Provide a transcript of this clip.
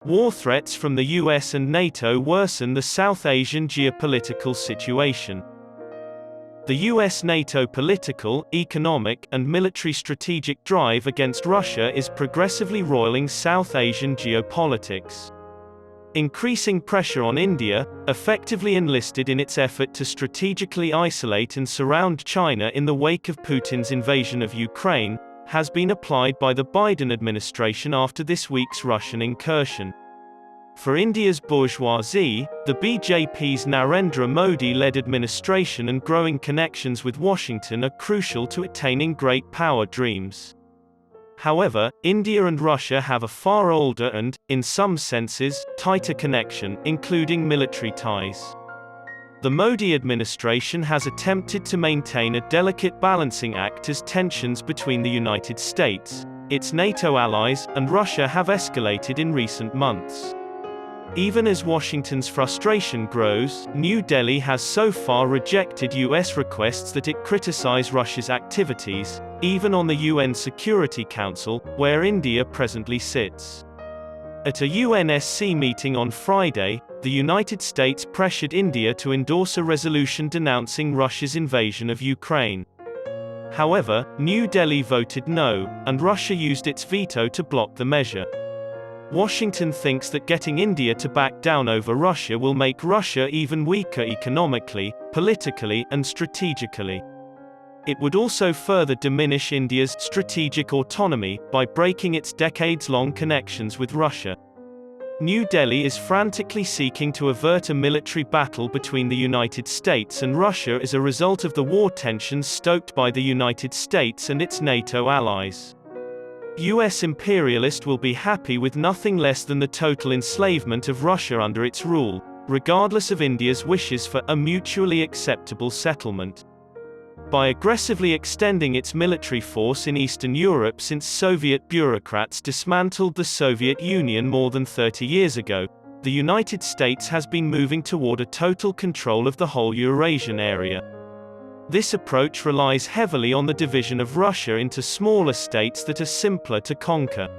War threats from the US and NATO worsen the South Asian geopolitical situation. The US-NATO political, economic, and military strategic drive against Russia is progressively roiling South Asian geopolitics. Increasing pressure on India, effectively enlisted in its effort to strategically isolate and surround China in the wake of Putin's invasion of Ukraine, has been applied by the Biden administration after this week's Russian incursion. For India's bourgeoisie, the BJP's Narendra Modi-led administration and growing connections with Washington are crucial to attaining great power dreams. However, India and Russia have a far older and, in some senses, tighter connection, including military ties. The Modi administration has attempted to maintain a delicate balancing act as tensions between the United States, its NATO allies, and Russia have escalated in recent months. Even as Washington's frustration grows, New Delhi has so far rejected US requests that it criticize Russia's activities, even on the UN Security Council, where India presently sits. At a UNSC meeting on Friday, the United States pressured India to endorse a resolution denouncing Russia's invasion of Ukraine. However, New Delhi voted no, and Russia used its veto to block the measure. Washington thinks that getting India to back down over Russia will make Russia even weaker economically, politically, and strategically. It would also further diminish India's strategic autonomy by breaking its decades-long connections with Russia. New Delhi is frantically seeking to avert a military battle between the United States and Russia as a result of the war tensions stoked by the United States and its NATO allies. US imperialists will be happy with nothing less than the total enslavement of Russia under its rule, regardless of India's wishes for a mutually acceptable settlement. By aggressively extending its military force in Eastern Europe since Soviet bureaucrats dismantled the Soviet Union more than 30 years ago, the United States has been moving toward a total control of the whole Eurasian area. This approach relies heavily on the division of Russia into smaller states that are simpler to conquer.